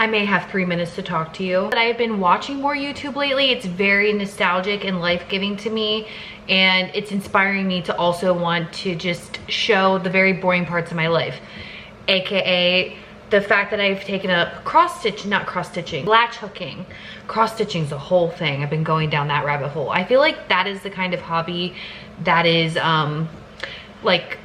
I may have 3 minutes to talk to you. But I've been watching more YouTube lately. It's very nostalgic and life-giving to me, and it's inspiring me to also want to just show the very boring parts of my life, aka the fact that I've taken up latch hooking. Cross stitching's a whole thing. I've been going down that rabbit hole. I feel like that is the kind of hobby that is like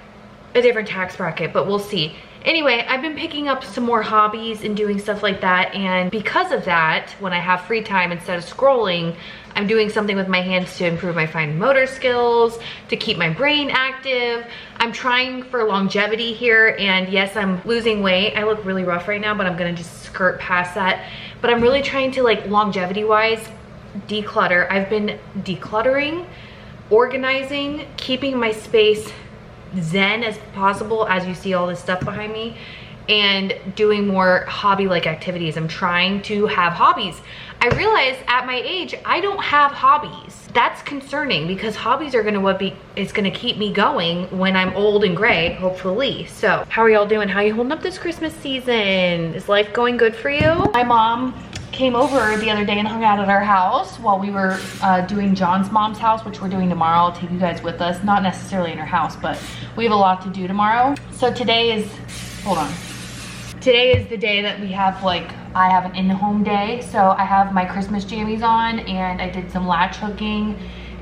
a different tax bracket, but we'll see. Anyway, I've been picking up some more hobbies and doing stuff like that, and because of that, when I have free time, instead of scrolling, I'm doing something with my hands to improve my fine motor skills, to keep my brain active. I'm trying for longevity here, and yes, I'm losing weight. I look really rough right now, but I'm gonna just skirt past that. But I'm really trying to, like, longevity-wise, declutter. I've been decluttering, organizing, keeping my space zen as possible, as you see all this stuff behind me, and doing more hobby-like activities. I'm trying to have hobbies. I realize at my age, I don't have hobbies. That's concerning, because hobbies are gonna keep me going when I'm old and gray, hopefully. So how are y'all doing? How are you holding up this Christmas season? Is life going good for you? My mom came over the other day and hung out at our house while we were doing John's mom's house, which we're doing tomorrow. I'll take you guys with us. Not necessarily in her house, but we have a lot to do tomorrow. So today is, hold on. Today is the day that we have, like, I have an in-home day. So I have my Christmas jammies on, and I did some latch hooking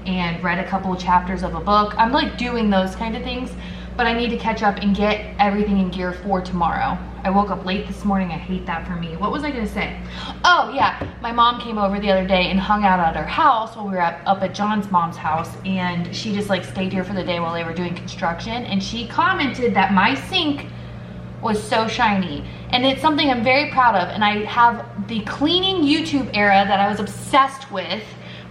and read a couple of chapters of a book. I'm like doing those kind of things, but I need to catch up and get everything in gear for tomorrow. I woke up late this morning. I hate that for me. What was I gonna say? Oh yeah, my mom came over the other day and hung out at our house while we were up at John's mom's house, and she just like stayed here for the day while they were doing construction, and she commented that my sink was so shiny, and it's something I'm very proud of. And I have the cleaning YouTube era that I was obsessed with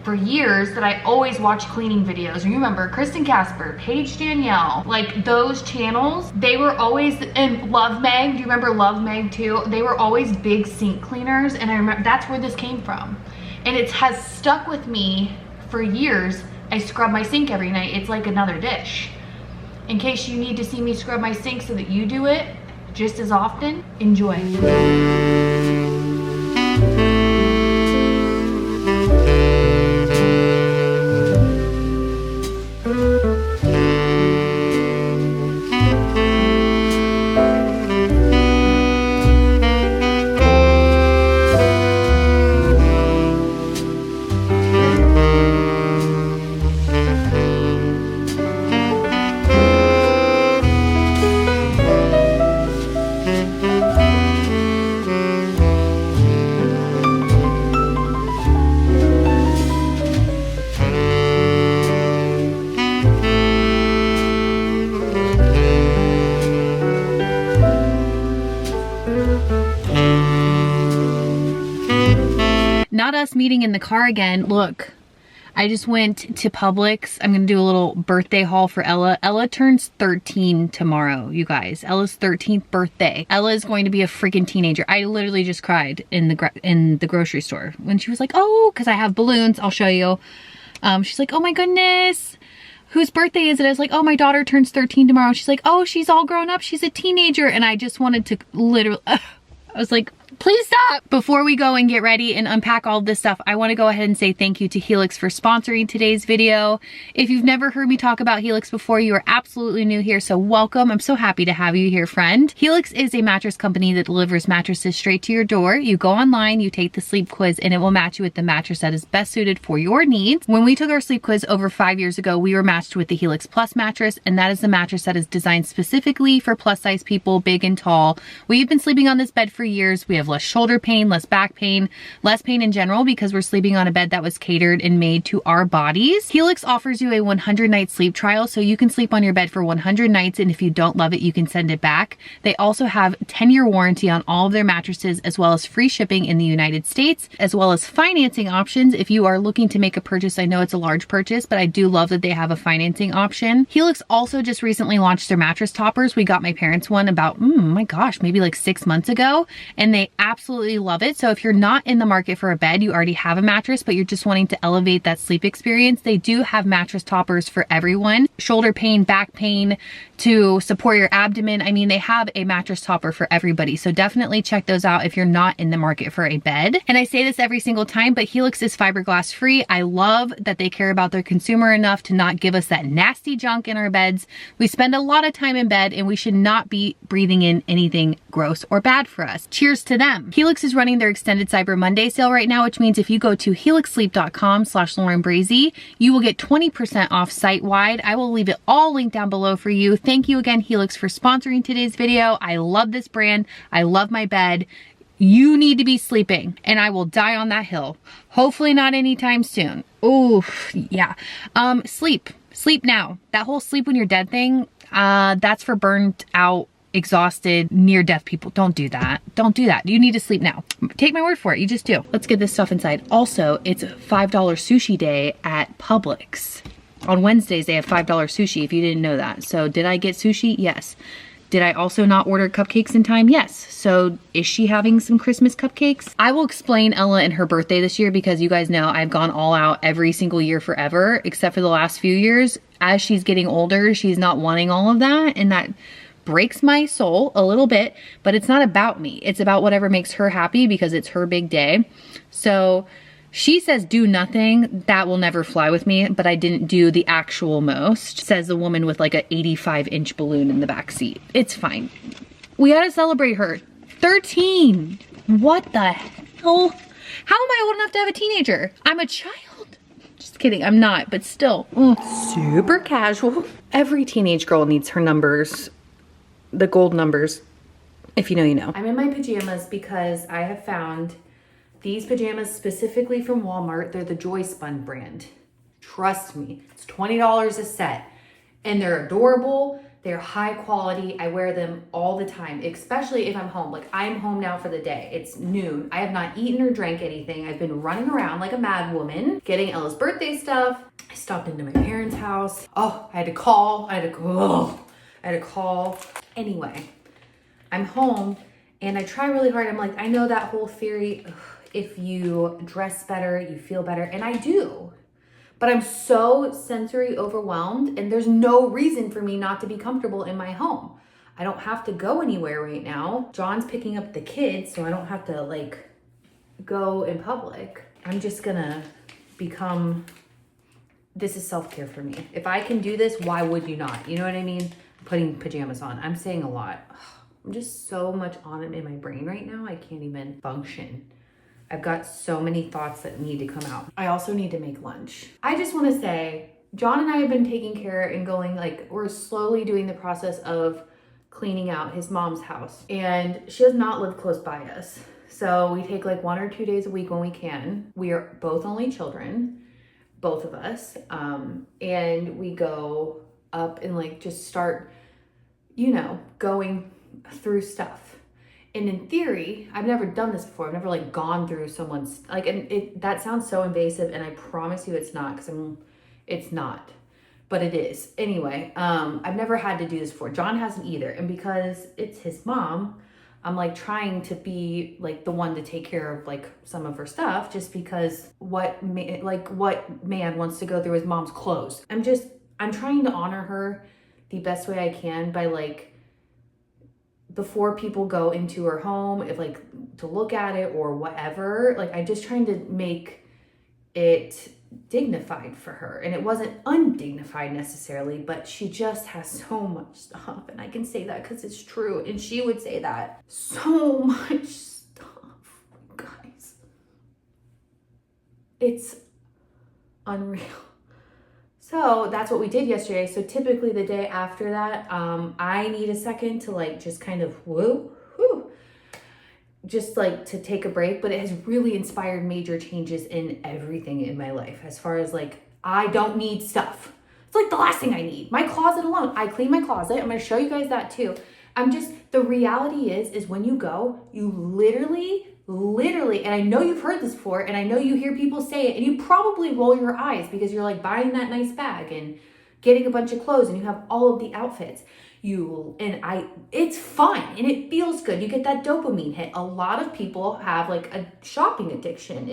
for years, that I always watch cleaning videos. You remember Kristen Casper, Paige Danielle, like those channels, they were always, and Love Meg, do you remember Love Meg too? They were always big sink cleaners, and I remember that's where this came from. And it has stuck with me for years. I scrub my sink every night. It's like another dish. In case you need to see me scrub my sink so that you do it just as often, enjoy. Not us meeting in the car again. Look, I just went to Publix. I'm gonna do a little birthday haul for Ella. Ella turns 13 tomorrow, you guys. Ella's 13th birthday. Ella is going to be a freaking teenager. I literally just cried in the grocery store when she was like, oh, because I have balloons. I'll show you. She's like, oh my goodness, whose birthday is it? I was like, oh, my daughter turns 13 tomorrow. She's like, oh, she's all grown up. She's a teenager. And I just wanted to literally, I was like, please stop. Before we go and get ready and unpack all this stuff, I want to go ahead and say thank you to Helix for sponsoring today's video. If you've never heard me talk about Helix before, you are absolutely new here, so welcome. I'm so happy to have you here, friend. Helix is a mattress company that delivers mattresses straight to your door. You go online, you take the sleep quiz, and it will match you with the mattress that is best suited for your needs. When we took our sleep quiz over 5 years ago, we were matched with the Helix Plus mattress, and that is the mattress that is designed specifically for plus size people, big and tall. We've been sleeping on this bed for years. We have less shoulder pain, less back pain, less pain in general because we're sleeping on a bed that was catered and made to our bodies. Helix offers you a 100-night sleep trial, so you can sleep on your bed for 100 nights, and if you don't love it, you can send it back. They also have 10-year warranty on all of their mattresses, as well as free shipping in the United States, as well as financing options if you are looking to make a purchase. I know it's a large purchase, but I do love that they have a financing option. Helix also just recently launched their mattress toppers. We got my parents one about, my gosh, maybe like 6 months ago, and they absolutely love it. So if you're not in the market for a bed, you already have a mattress, but you're just wanting to elevate that sleep experience, they do have mattress toppers for everyone. Shoulder pain, back pain, to support your abdomen. I mean, they have a mattress topper for everybody. So definitely check those out if you're not in the market for a bed. And I say this every single time, but Helix is fiberglass free. I love that they care about their consumer enough to not give us that nasty junk in our beds. We spend a lot of time in bed and we should not be breathing in anything gross or bad for us. Cheers to them. Helix is running their extended Cyber Monday sale right now, which means if you go to helixsleep.com/LaurenBrazee, you will get 20% off site-wide. I will leave it all linked down below for you. Thank you again, Helix, for sponsoring today's video. I love this brand. I love my bed. You need to be sleeping, and I will die on that hill. Hopefully not anytime soon. Oh, yeah. Sleep now. That whole sleep when you're dead thing, that's for burned out, exhausted, near-death people. Don't do that. Don't do that. You need to sleep now. Take my word for it. You just do. Let's get this stuff inside. Also, it's $5 sushi day at Publix. On Wednesdays, they have $5 sushi, if you didn't know that. So did I get sushi? Yes. Did I also not order cupcakes in time? Yes. So is she having some Christmas cupcakes? I will explain Ella and her birthday this year because you guys know I've gone all out every single year forever, except for the last few years. As she's getting older, she's not wanting all of that, and that breaks my soul a little bit, but it's not about me. It's about whatever makes her happy because it's her big day. So she says do nothing. That will never fly with me, but I didn't do the actual most, says the woman with like a 85-inch balloon in the back seat. It's fine. We gotta celebrate her. 13. What the hell? How am I old enough to have a teenager? I'm a child. Just kidding, I'm not, but still. Super casual. Every teenage girl needs her numbers, the gold numbers. If you know, you know. I'm in my pajamas because I have found these pajamas specifically from Walmart. They're the Joy Spun brand. Trust me, it's $20 a set. And they're adorable, they're high quality. I wear them all the time, especially if I'm home. Like I'm home now for the day. It's noon. I have not eaten or drank anything. I've been running around like a mad woman, getting Ella's birthday stuff. I stopped into my parents' house. Oh, I had to call. Anyway, I'm home and I try really hard. I'm like, I know that whole theory, if you dress better, you feel better. And I do, but I'm so sensory overwhelmed and there's no reason for me not to be comfortable in my home. I don't have to go anywhere right now. John's picking up the kids, so I don't have to like go in public. I'm just gonna become, this is self-care for me. If I can do this, why would you not? You know what I mean? Putting pajamas on. I'm saying a lot. I'm just so much on it in my brain right now. I can't even function. I've got so many thoughts that need to come out. I also need to make lunch. I just want to say, John and I have been taking care and going like, we're slowly doing the process of cleaning out his mom's house. And she does not live close by us. So we take like 1 or 2 days a week when we can. We are both only children, both of us. And we go up and like just start, you know, going through stuff. And in theory, I've never done this before. I've never like gone through someone's like, and that sounds so invasive, and I promise you it's not, because it's not, but it is. Anyway, I've never had to do this before. John hasn't either. And because it's his mom, I'm like trying to be like the one to take care of like some of her stuff, just because what man wants to go through his mom's clothes? I'm trying to honor her the best way I can by like, before people go into her home, if like to look at it or whatever, like I'm just trying to make it dignified for her. And it wasn't undignified necessarily, but she just has so much stuff. And I can say that because it's true. And she would say that. So much stuff, guys. It's unreal. So that's what we did yesterday. So typically the day after that, I need a second to like just kind of just like to take a break. But it has really inspired major changes in everything in my life. As far as like, I don't need stuff. It's like the last thing I need. My closet alone. I clean my closet. I'm going to show you guys that too. The reality is when you go, you literally, and I know you've heard this before, and I know you hear people say it, and you probably roll your eyes because you're like buying that nice bag and getting a bunch of clothes and you have all of the outfits. It's fun and it feels good. You get that dopamine hit. A lot of people have like a shopping addiction.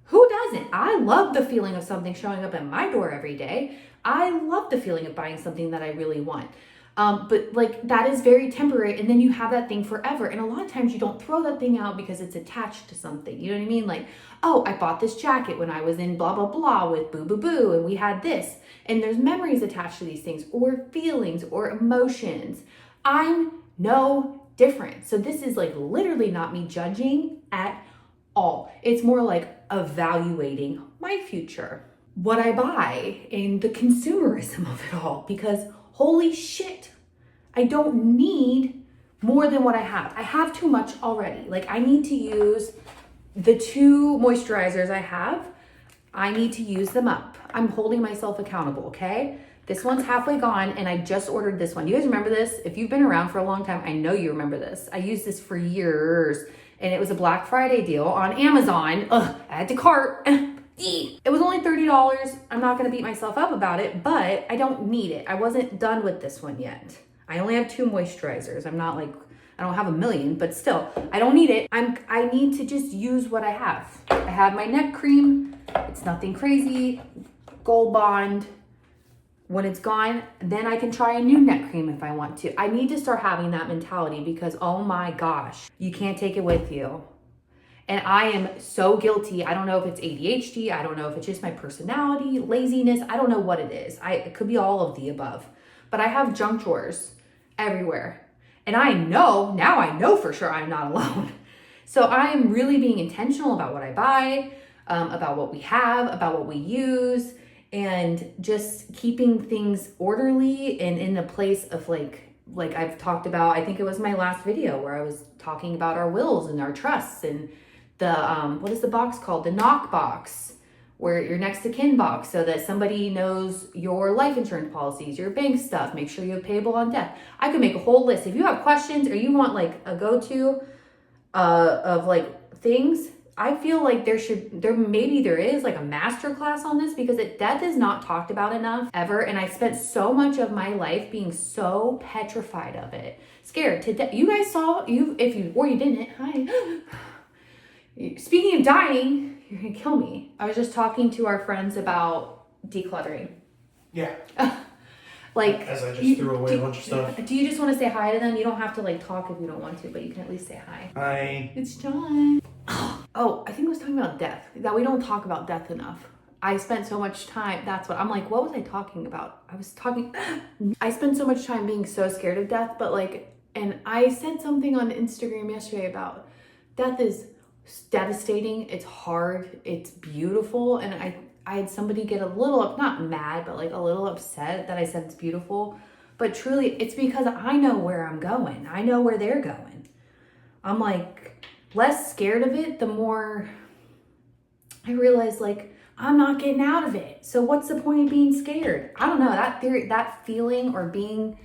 Who doesn't? I love the feeling of something showing up at my door every day. I love the feeling of buying something that I really want. But like that is very temporary, and then you have that thing forever. And a lot of times you don't throw that thing out because it's attached to something. You know what I mean? Like, oh, I bought this jacket when I was in blah, blah, blah with boo, boo, boo, and we had this. And there's memories attached to these things, or feelings, or emotions. I'm no different. So this is like literally not me judging at all. It's more like evaluating my future, what I buy, and the consumerism of it all, because holy shit, I don't need more than what I have. I have too much already. Like I need to use the 2 moisturizers I have. I need to use them up. I'm holding myself accountable, okay? This one's halfway gone and I just ordered this one. You guys remember this? If you've been around for a long time, I know you remember this. I used this for years and it was a Black Friday deal on Amazon. Add to cart. It was only $30. I'm not going to beat myself up about it, but I don't need it. I wasn't done with this one yet. I only have 2 moisturizers. I'm not like, I don't have a million, but still, I don't need it. I need to just use what I have. I have my neck cream. It's nothing crazy. Gold Bond. When it's gone, then I can try a new neck cream if I want to. I need to start having that mentality because, oh my gosh, you can't take it with you. And I am so guilty. I don't know if it's ADHD. I don't know if it's just my personality, laziness. I don't know what it is. It could be all of the above. But I have junk drawers everywhere. And now I know for sure I'm not alone. So I am really being intentional about what I buy, about what we have, about what we use, and just keeping things orderly and in a place of like I've talked about. I think it was my last video where I was talking about our wills and our trusts and the, what is the box called? The knock box, where your next to kin box, so that somebody knows your life insurance policies, your bank stuff, make sure you have payable on death. I could make a whole list. If you have questions or you want like a go-to of like things, I feel like there is like a master class on this, because death is not talked about enough ever. And I spent so much of my life being so petrified of it, scared to death. You guys saw, you didn't, hi. Speaking of dying, you're gonna kill me. I was just talking to our friends about decluttering. Yeah. Like, as I just threw away a bunch of stuff. Do you just want to say hi to them? You don't have to like talk if you don't want to, but you can at least say hi. Hi. It's John. Oh, I think I was talking about death. That we don't talk about death enough. I spent so much time. That's what I'm like. What was I talking about? I spent so much time being so scared of death, but like, and I said something on Instagram yesterday about death is devastating. It's hard. It's beautiful. And I had somebody get a little, not mad, but like a little upset that I said it's beautiful. But truly, it's because I know where I'm going. I know where they're going. I'm like less scared of it, the more I realize like I'm not getting out of it. So what's the point of being scared? I don't know, that feeling, or being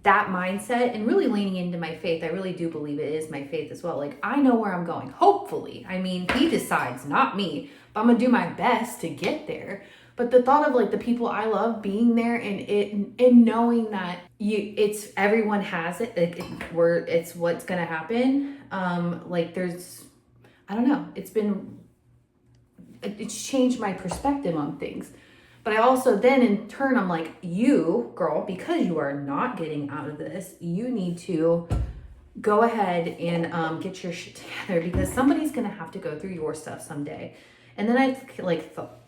that mindset, and really leaning into my faith. I really do believe it is my faith as well. Like, I know where I'm going, hopefully. I mean, he decides, not me, but I'm gonna do my best to get there. But the thought of like the people I love being there, and knowing that it's everyone has it, like it's what's gonna happen. Like there's, I don't know, it's changed my perspective on things. But I also then in turn, I'm like, you girl, because you are not getting out of this, you need to go ahead and get your shit together, because somebody's gonna have to go through your stuff someday. And then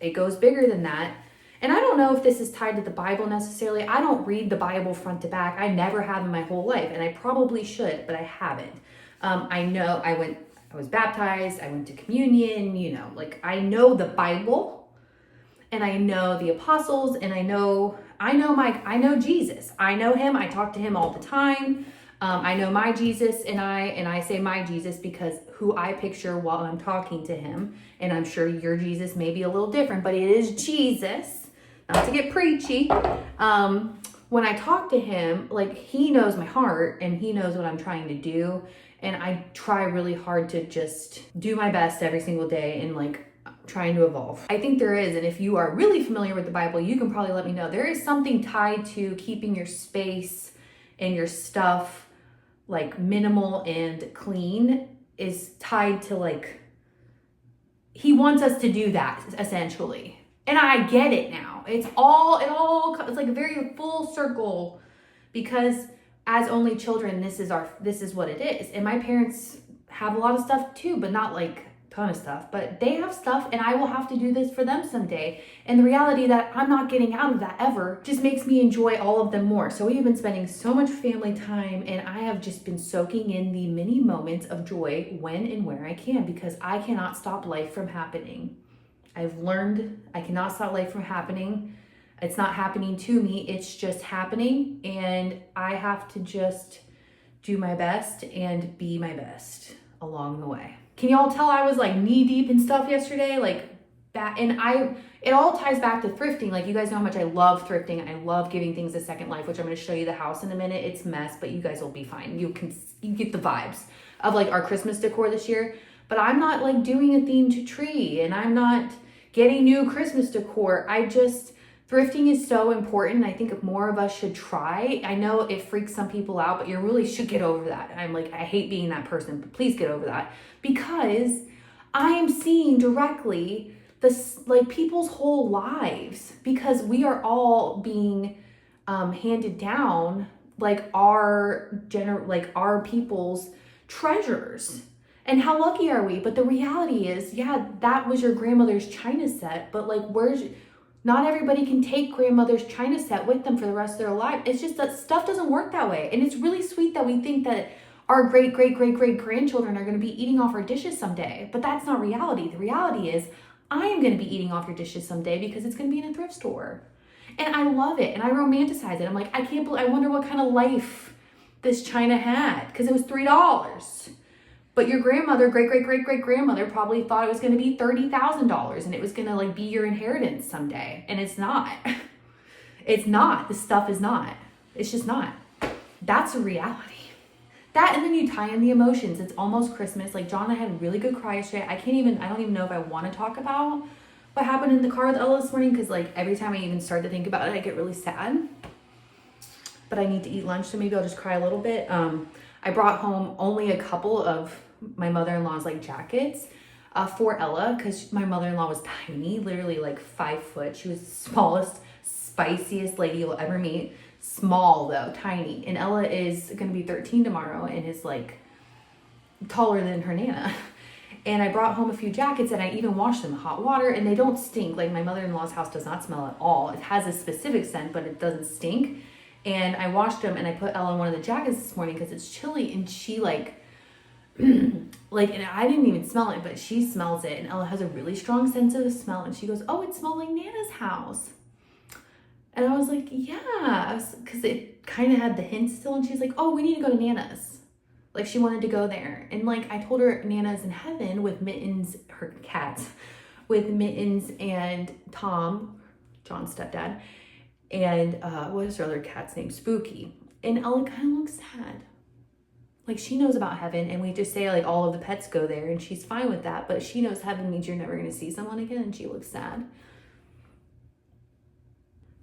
it goes bigger than that. And I don't know if this is tied to the Bible necessarily. I don't read the Bible front to back. I never have in my whole life, and I probably should, but I haven't. I know I was baptized, I went to communion, like I know the Bible. And I know the apostles, and I know Jesus. I know him. I talk to him all the time. I know my Jesus, and I say my Jesus because who I picture while I'm talking to him. And I'm sure your Jesus may be a little different, but it is Jesus. Not to get preachy. When I talk to him, like, he knows my heart and he knows what I'm trying to do. And I try really hard to just do my best every single day and like trying to evolve. I think there is, and if you are really familiar with the Bible, you can probably let me know. There is something tied to keeping your space and your stuff like minimal and clean is tied to like, he wants us to do that essentially. And I get it now. It's like a very full circle because as only children, this is what it is. And my parents have a lot of stuff too, but not like a ton of stuff, but they have stuff and I will have to do this for them someday. And the reality that I'm not getting out of that ever just makes me enjoy all of them more. So we've been spending so much family time and I have just been soaking in the many moments of joy when and where I can, because I cannot stop life from happening. I've learned I cannot stop life from happening. It's not happening to me, it's just happening. And I have to just do my best and be my best along the way. Can y'all tell I was like knee deep in stuff yesterday? Like that, and it all ties back to thrifting. Like you guys know how much I love thrifting. I love giving things a second life, which I'm going to show you the house in a minute. It's a mess, but you guys will be fine. You get the vibes of like our Christmas decor this year, but I'm not like doing a themed tree and I'm not getting new Christmas decor. Thrifting is so important. I think more of us should try. I know it freaks some people out, but you really should get over that. I'm like, I hate being that person, but please get over that, because I am seeing directly this, like people's whole lives, because we are all being handed down like our people's treasures. And how lucky are we? But the reality is, yeah, that was your grandmother's china set, but like not everybody can take grandmother's china set with them for the rest of their life. It's just that stuff doesn't work that way. And it's really sweet that we think that our great grandchildren are going to be eating off our dishes someday. But that's not reality. The reality is I am going to be eating off your dishes someday because it's going to be in a thrift store. And I love it and I romanticize it. I'm like, I wonder what kind of life this china had, because it was $3. But your grandmother, great grandmother probably thought it was going to be $30,000 and it was going to like be your inheritance someday. And it's not. It's not. This stuff is not. It's just not. That's a reality. That, and then you tie in the emotions. It's almost Christmas. Like John and I had a really good cry yesterday. I don't even know if I want to talk about what happened in the car with Ella this morning, because like every time I even start to think about it, I get really sad. But I need to eat lunch, so maybe I'll just cry a little bit. I brought home only a couple of my mother-in-law's like jackets for Ella, because my mother-in-law was tiny, literally like 5 foot. She was the smallest, spiciest lady you'll ever meet. Small though, tiny. And Ella is gonna be 13 tomorrow and is like taller than her Nana. And I brought home a few jackets and I even washed them in hot water, and they don't stink. Like my mother-in-law's house does not smell at all. It has a specific scent, but it doesn't stink. And I washed them and I put Ella in one of the jackets this morning because it's chilly, and she and I didn't even smell it, but she smells it, and Ella has a really strong sense of smell, and she goes, oh, it smells like Nana's house. And I was like, yeah, because it kind of had the hint still, and she's like, oh, we need to go to Nana's. Like she wanted to go there. And like I told her Nana's in heaven with Mittens, her cat, with Mittens and Tom, John's stepdad, and what is her other cat's name? Spooky. And Ella kind of looks sad. Like she knows about heaven, and we just say like all of the pets go there, and she's fine with that, but she knows heaven means you're never going to see someone again, and she looks sad.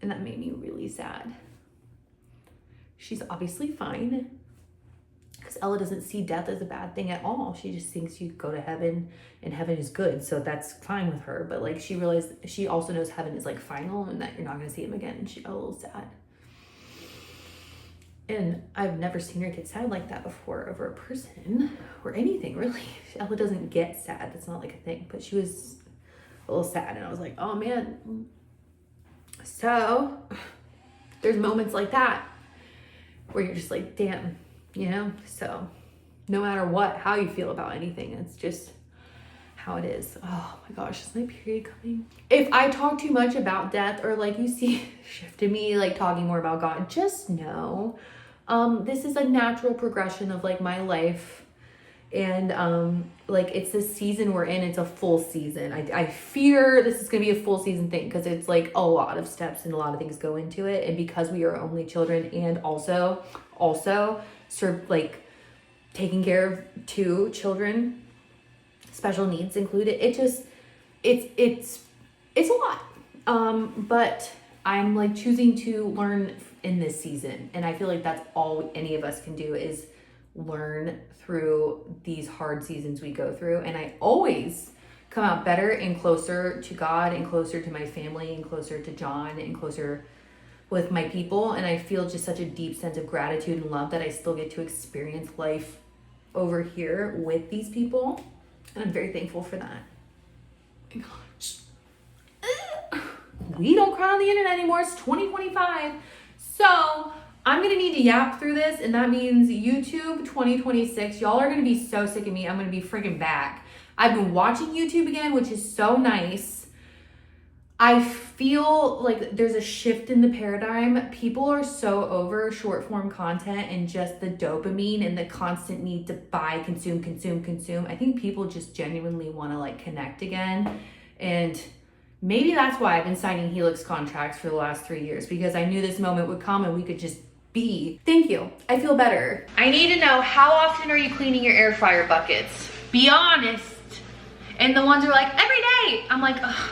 And that made me really sad. She's obviously fine, because Ella doesn't see death as a bad thing at all. She just thinks you go to heaven and heaven is good, so that's fine with her. But like she realized, she also knows heaven is like final and that you're not going to see him again, and she got a little sad. And I've never seen her get sad like that before over a person or anything, really. Ella doesn't get sad. That's not like a thing. But she was a little sad, and I was like, oh man. So there's moments like that where you're just like, damn, you know? So no matter what, how you feel about anything, it's just how it is. Oh my gosh, is my period coming? If I talk too much about death, or like you see shifted me like talking more about God, just know this is a natural progression of like my life. And like it's this season we're in, it's a full season. I fear this is gonna be a full season thing, because it's like a lot of steps and a lot of things go into it. And because we are only children, and also serve like taking care of 2 children, special needs included, it's a lot. But I'm like choosing to learn in this season, and I feel like that's all any of us can do is learn through these hard seasons we go through. And I always come out better and closer to God and closer to my family and closer to John and closer with my people. And I feel just such a deep sense of gratitude and love that I still get to experience life over here with these people. And I'm very thankful for that. Oh my gosh. We don't cry on the internet anymore. It's 2025. So I'm going to need to yap through this. And that means YouTube 2026. Y'all are going to be so sick of me. I'm going to be freaking back. I've been watching YouTube again, which is so nice. I feel like there's a shift in the paradigm. People are so over short form content and just the dopamine and the constant need to buy, consume. I think people just genuinely want to like connect again. And maybe that's why I've been signing Helix contracts for the last 3 years, because I knew this moment would come and we could just be. Thank you. I feel better. I need to know, how often are you cleaning your air fryer buckets? Be honest. And the ones are like, every day. I'm like, ugh.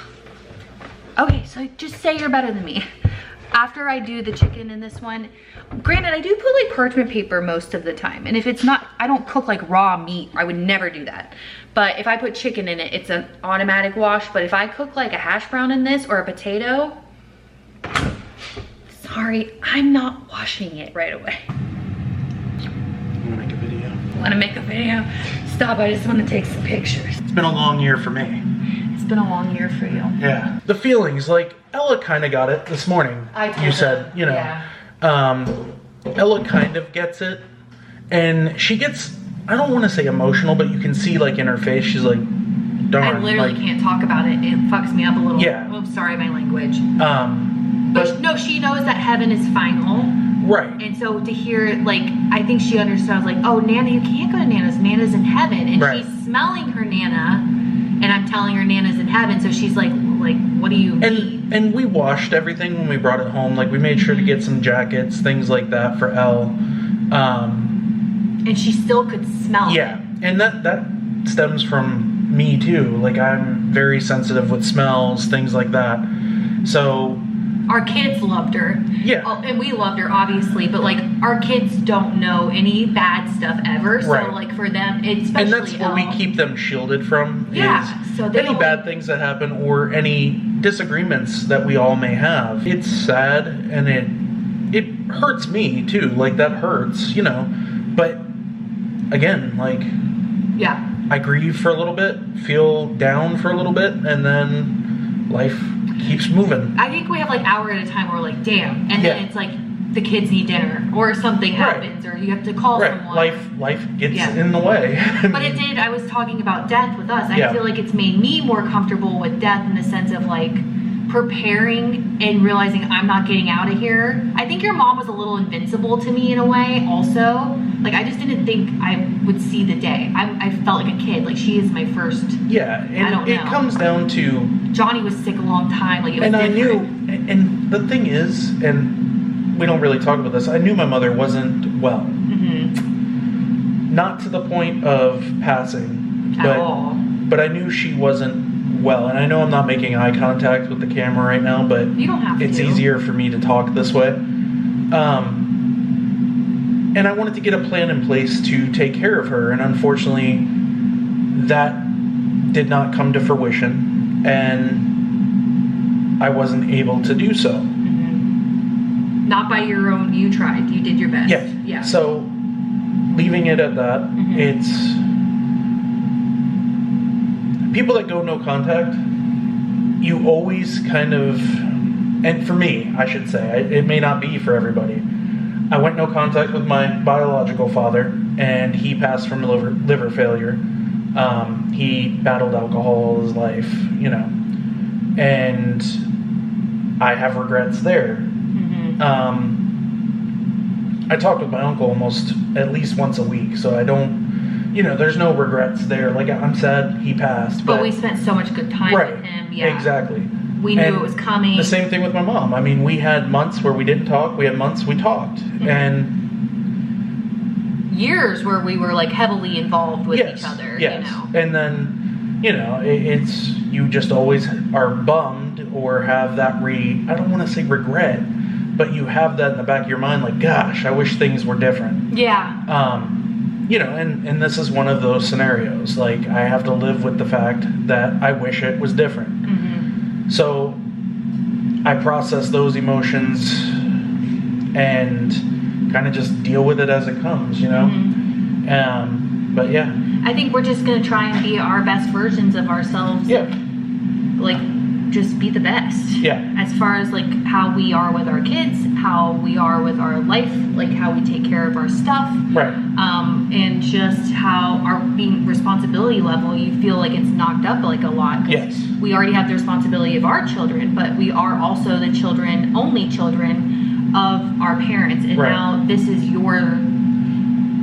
Okay, so just say you're better than me. After I do the chicken in this one, granted, I do put like parchment paper most of the time. And if it's not, I don't cook like raw meat. I would never do that. But if I put chicken in it, it's an automatic wash. But if I cook like a hash brown in this or a potato, sorry, I'm not washing it right away. You wanna make a video? Want to make a video? Stop, I just want to take some pictures. It's been a long year for me. It's been a long year for you. Yeah. The feelings, like, Ella kind of got it this morning. You said, you know. Yeah. Ella kind of gets it. And she gets, I don't want to say emotional, but you can see, like, in her face, she's like, darn. I literally can't talk about it. It fucks me up a little. Yeah. Oops, sorry, my language. But no, she knows that heaven is final. Right. And so to hear, like, I think she understands, like, oh, Nana, you can't go to Nana's. Nana's in heaven. And right. she's smelling her Nana, and I'm telling her Nana's in heaven. So she's like, what do you mean? And we washed everything when we brought it home. Like, we made sure to get some jackets, things like that for Elle. And she still could smell it. Yeah. And that stems from me, too. Like, I'm very sensitive with smells, things like that. So... Our kids loved her. Yeah. Oh, and we loved her, obviously. But, like, our kids don't know any bad stuff ever. So, right. like, for them, especially and that's what we keep them shielded from. Yeah. Is so they any bad things that happen or any disagreements that we all may have. It's sad and it hurts me, too. Like, that hurts, you know. But, again, like... Yeah. I grieve for a little bit, feel down for a little bit, and then life keeps moving. I think we have like hour at a time where we're like, damn. And then it's like the kids need dinner or something happens or you have to call someone. Life gets in the way. But it did, I was talking about death with us. I feel like it's made me more comfortable with death in the sense of like preparing and realizing I'm not getting out of here. I think your mom was a little invincible to me in a way also. Like I just didn't think I would see the day. I felt like a kid. Like she is my first. Yeah, and I don't know. It comes down to Johnny was sick a long time. Like it was and different. I knew, and the thing is, and we don't really talk about this. I knew my mother wasn't well. Mm-hmm. Not to the point of passing, at all. But I knew she wasn't well, and I know I'm not making eye contact with the camera right now, but you don't have it's to. easier for me to talk this way. And I wanted to get a plan in place to take care of her, and unfortunately, that did not come to fruition, and I wasn't able to do so. Mm-hmm. Not by your own, you tried, you did your best. Yeah. So, leaving it at that, it's... People that go no contact, you always kind of... And for me, I should say, it may not be for everybody. I went no contact with my biological father, and he passed from liver failure. He battled alcohol all his life, you know, and I have regrets there. Mm-hmm. I talk with my uncle almost at least once a week, so I don't, you know, there's no regrets there. Like, I'm sad he passed. But we spent so much good time with him. Yeah, exactly. We knew it was coming. The same thing with my mom. I mean, we had months where we didn't talk. We had months we talked. Mm-hmm. And years where we were like heavily involved with each other. Yes. You know? And then you know, it's, you just always are bummed or have that I don't want to say regret, but you have that in the back of your mind, like, gosh, I wish things were different. Yeah. You know, and this is one of those scenarios. Like, I have to live with the fact that I wish it was different. Mm-hmm. So I process those emotions and kind of just deal with it as it comes, you know? Mm-hmm. But yeah. I think we're just going to try and be our best versions of ourselves. Yeah. Like, just be the best. Yeah. As far as like how we are with our kids, how we are with our life, like how we take care of our stuff. Right. And just how our being responsibility level, you feel like it's knocked up like a lot. Yes. We already have the responsibility of our children, but we are also the children, only children of our parents. And right. now this is your,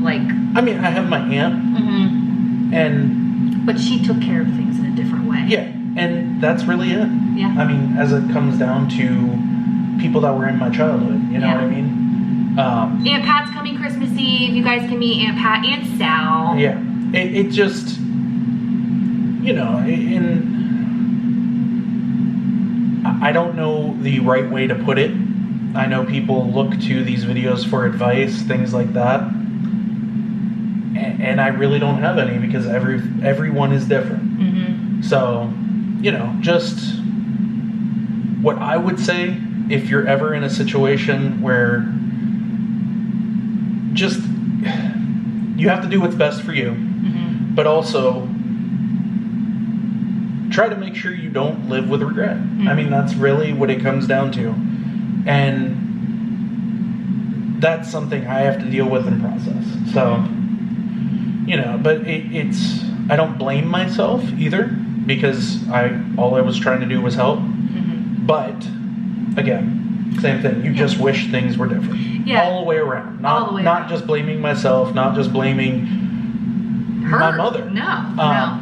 like. I mean, I have my aunt. Mm-hmm. And. But she took care of things in a different way. Yeah. And that's really it. Yeah. I mean, as it comes down to people that were in my childhood, you know what I mean? Aunt Pat's coming Christmas Eve. You guys can meet Aunt Pat, Aunt Sal. Yeah. It just, you know, I don't know the right way to put it. I know people look to these videos for advice, things like that. And I really don't have any because everyone is different. Mm-hmm. So, you know, just what I would say, if you're ever in a situation where just you have to do what's best for you, mm-hmm. but also try to make sure you don't live with regret. Mm-hmm. I mean, that's really what it comes down to. And that's something I have to deal with and process. So, you know, but it's, I don't blame myself either, because all I was trying to do was help. Mm-hmm. But again, same thing. You just wish things were different. Yeah. All the way around. Not not just blaming myself, not just blaming her. my mother. No.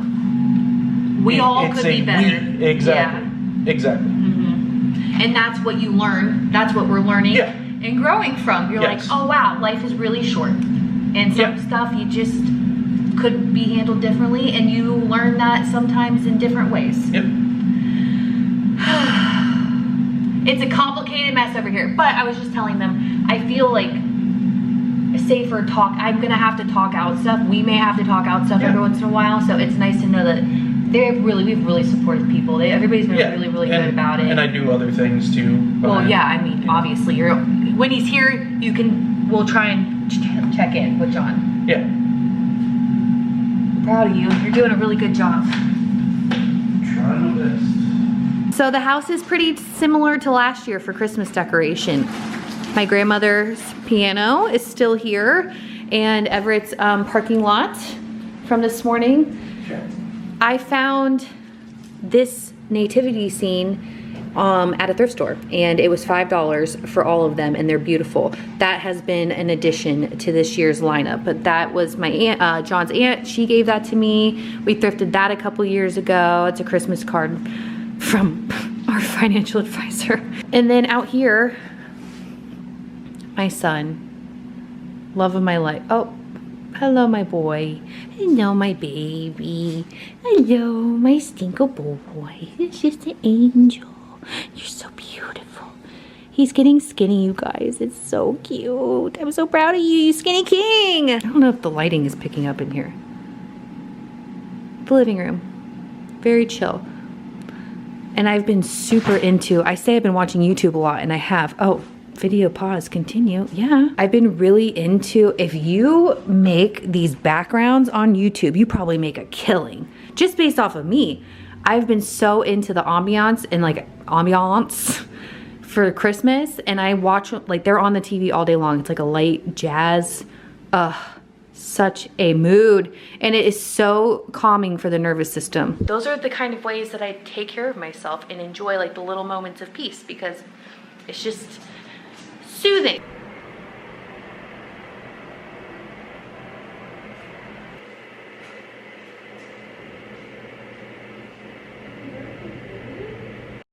We all could be better. Exactly. Yeah. Exactly. Mm-hmm. And that's what you learn. That's what we're learning and growing from. You're yes. like, oh wow, life is really short. And some stuff you just could be handled differently, and you learn that sometimes in different ways. Yep. It's a complicated mess over here, but I was just telling them, I feel like safer talk. I'm gonna have to talk out stuff. We may have to talk out stuff every once in a while, so it's nice to know that we have really supportive people. Everybody's been really good about it. And I do other things too. Well, yeah, I mean, obviously, when he's here, we'll try and check in with John. Yeah. I'm proud of you. You're doing a really good job. Trying my best. So the house is pretty similar to last year for Christmas decoration. My grandmother's piano is still here, and Everett's parking lot from this morning. Okay. I found this nativity scene at a thrift store, and it was $5 for all of them, and they're beautiful. That has been an addition to this year's lineup, but that was my aunt, John's aunt. She gave that to me. We thrifted that a couple years ago. It's a Christmas card from our financial advisor. And then out here, my son, love of my life. Oh, hello, my boy. Hello, my baby. Hello, my stinker boy. It's just an angel. You're so beautiful. He's getting skinny, you guys. It's so cute. I'm so proud of you, you skinny king. I don't know if the lighting is picking up in here. The living room. Very chill. And I've been super into, I say I've been watching YouTube a lot, and I have. Oh, video pause, continue. Yeah. I've been really into, if you make these backgrounds on YouTube, you probably make a killing. Just based off of me. I've been so into the ambiance and like ambiance for Christmas, and I watch, like, they're on the TV all day long. It's like a light jazz. Such a mood, and it is so calming for the nervous system. Those are the kind of ways that I take care of myself and enjoy like the little moments of peace, because it's just soothing.